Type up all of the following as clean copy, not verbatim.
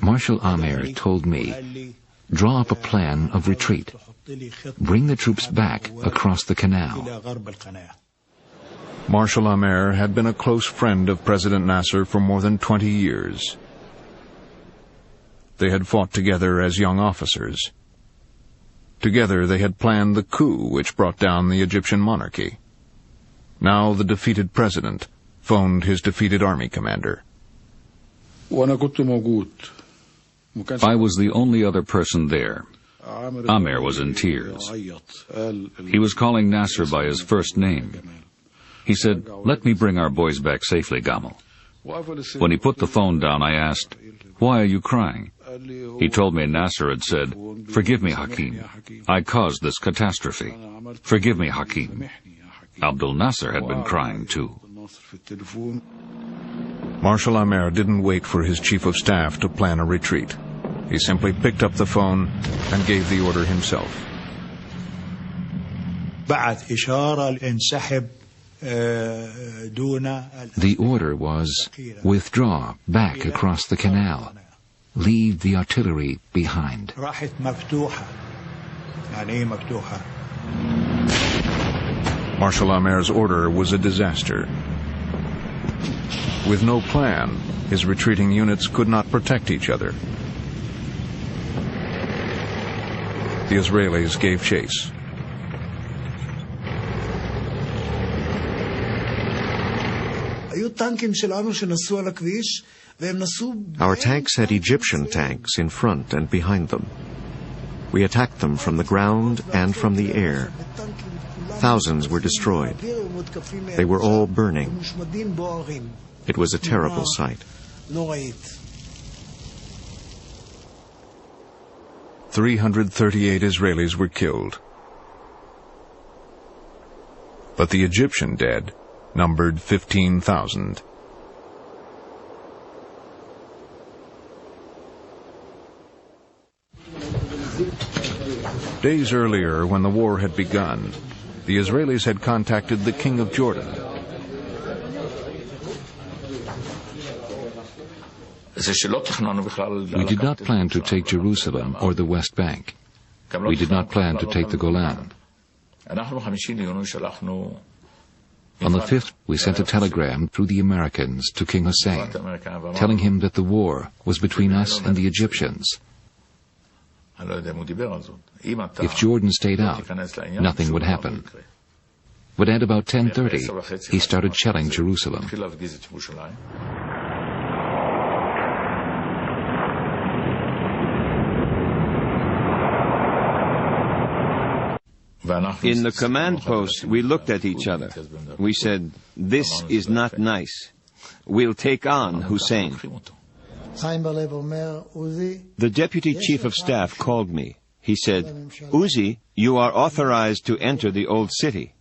Marshal Amer told me, draw up a plan of retreat. Bring the troops back across the canal. Marshal Amer had been a close friend of President Nasser for more than 20 years. They had fought together as young officers. Together they had planned the coup which brought down the Egyptian monarchy. Now the defeated president phoned his defeated army commander. I was the only other person there. Amer was in tears. He was calling Nasser by his first name. He said, "Let me bring our boys back safely, Gamal." When he put the phone down, I asked, "Why are you crying?" He told me Nasser had said, "Forgive me, Hakim. I caused this catastrophe. Forgive me, Hakim." Abdul Nasser had been crying too. Marshal Amer didn't wait for his chief of staff to plan a retreat. He simply picked up the phone and gave the order himself. The order was, withdraw back across the canal. Leave the artillery behind. Marshal Amer's order was a disaster. With no plan, his retreating units could not protect each other. The Israelis gave chase. Our tanks had Egyptian tanks in front and behind them. We attacked them from the ground and from the air. Thousands were destroyed. They were all burning. It was a terrible sight. 338 Israelis were killed. But the Egyptian dead numbered 15,000. Days earlier, when the war had begun, the Israelis had contacted the King of Jordan. We did not plan to take Jerusalem or the West Bank. We did not plan to take the Golan. On the 5th, we sent a telegram through the Americans to King Hussein, telling him that the war was between us and the Egyptians. If Jordan stayed out, nothing would happen. But at about 10:30, he started shelling Jerusalem. In the command post, we looked at each other. We said, "This is not nice. We'll take on Hussein." The deputy chief of staff called me. He said, "Uzi, you are authorized to enter the old city.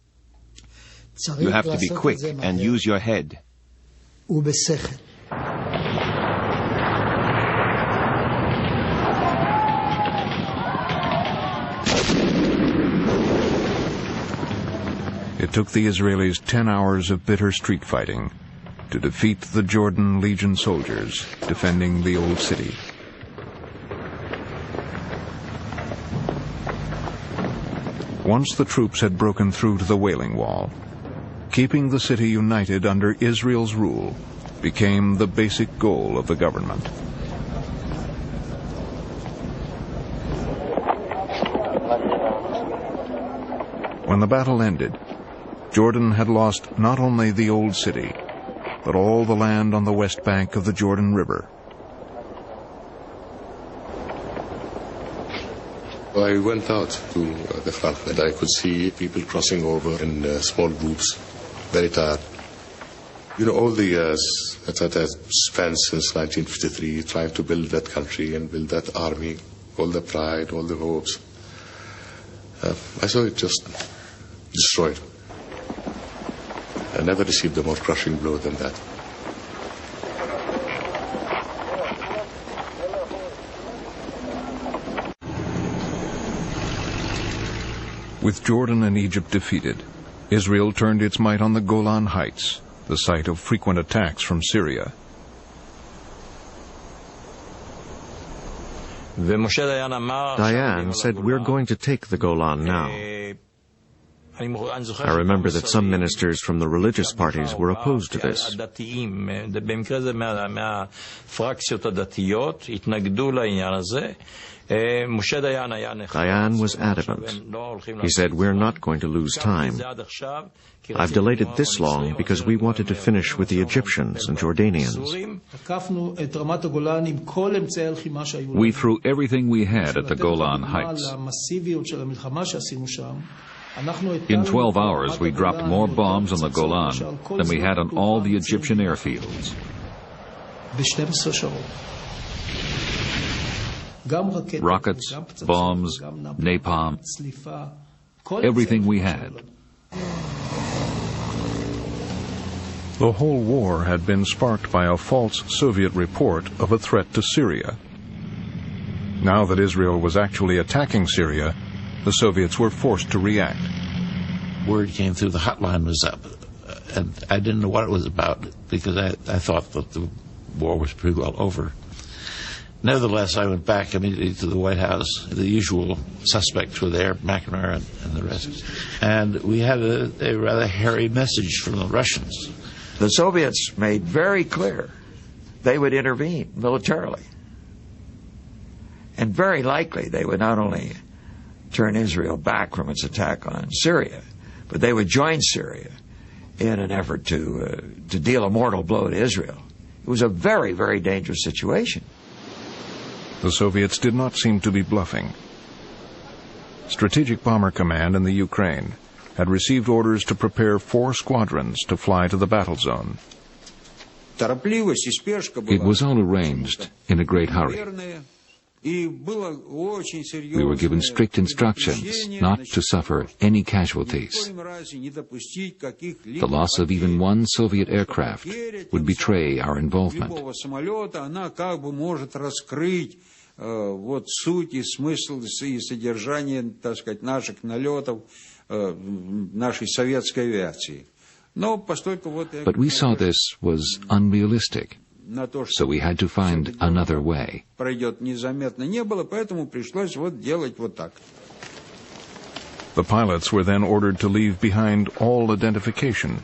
You have to be quick and use your head." It took the Israelis 10 hours of bitter street fighting to defeat the Jordan Legion soldiers defending the old city. Once the troops had broken through to the Wailing Wall, keeping the city united under Israel's rule became the basic goal of the government. When the battle ended, Jordan had lost not only the old city, but all the land on the west bank of the Jordan River. I went out to the front and I could see people crossing over in small groups, very tired. You know, all the years that I spent since 1953 trying to build that country and build that army, all the pride, all the hopes, I saw it just destroyed. I never received a more crushing blow than that. With Jordan and Egypt defeated, Israel turned its might on the Golan Heights, the site of frequent attacks from Syria. Dayan said, "We're going to take the Golan now." I remember that some ministers from the religious parties were opposed to this. Dayan was adamant. He said, "We're not going to lose time. I've delayed it this long because we wanted to finish with the Egyptians and Jordanians." We threw everything we had at the Golan Heights. In 12 hours, we dropped more bombs on the Golan than we had on all the Egyptian airfields. Rockets, bombs, napalm, everything we had. The whole war had been sparked by a false Soviet report of a threat to Syria. Now that Israel was actually attacking Syria, the Soviets were forced to react. Word came through the hotline was up, and I didn't know what it was about because I thought that the war was pretty well over. Nevertheless, I went back immediately to the White House. The usual suspects were there, McNamara and the rest. And we had a rather hairy message from the Russians. The Soviets made very clear they would intervene militarily. And very likely they would not only turn Israel back from its attack on Syria, but they would join Syria in an effort to deal a mortal blow to Israel. It was a very, very dangerous situation. The Soviets did not seem to be bluffing. Strategic Bomber Command in the Ukraine had received orders to prepare 4 squadrons to fly to the battle zone. It was all arranged in a great hurry. We were given strict instructions not to suffer any casualties. The loss of even one Soviet aircraft would betray our involvement. But we saw this was unrealistic, so we had to find another way. The pilots were then ordered to leave behind all identification.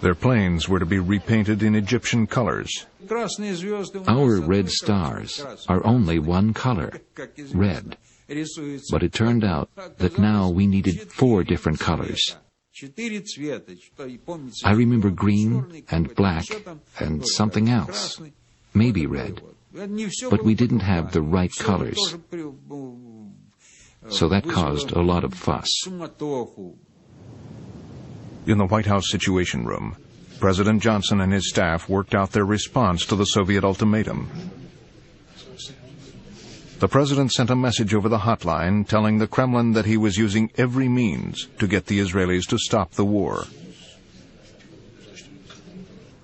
Their planes were to be repainted in Egyptian colors. Our red stars are only one color, red. But it turned out that now we needed 4 different colors. I remember green and black and something else, maybe red. But we didn't have the right colors. So that caused a lot of fuss. In the White House Situation Room, President Johnson and his staff worked out their response to the Soviet ultimatum. The president sent a message over the hotline telling the Kremlin that he was using every means to get the Israelis to stop the war.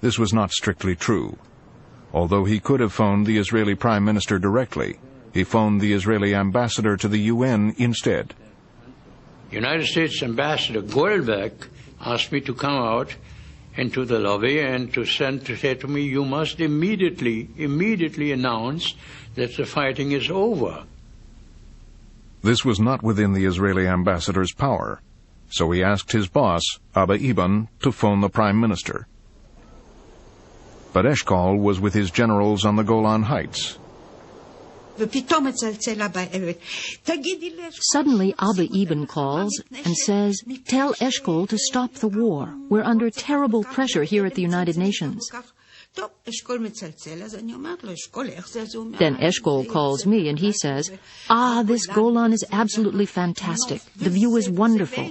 This was not strictly true. Although he could have phoned the Israeli Prime Minister directly, he phoned the Israeli ambassador to the UN instead. United States Ambassador Goldberg asked me to come out into the lobby and to say to me, you must immediately announce that the fighting is over. This was not within the Israeli ambassador's power, so he asked his boss, Abba Eban, to phone the Prime Minister. But Eshkol was with his generals on the Golan Heights. Suddenly Abba Eban calls and says, "Tell Eshkol to stop the war. We're under terrible pressure here at the United Nations." Then Eshkol calls me and he says, "This Golan is absolutely fantastic. The view is wonderful."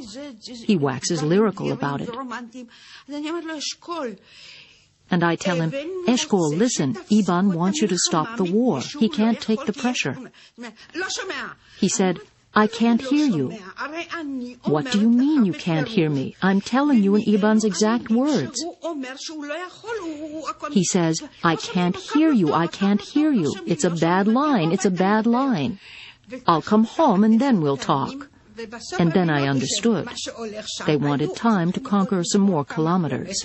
He waxes lyrical about it. And I tell him, "Eshkol, listen, Eban wants you to stop the war. He can't take the pressure." He said, "I can't hear you." "What do you mean you can't hear me? I'm telling you in Eban's exact words." He says, "I can't hear you, I can't hear you. It's a bad line, it's a bad line. I'll come home and then we'll talk." And then I understood. They wanted time to conquer some more kilometers.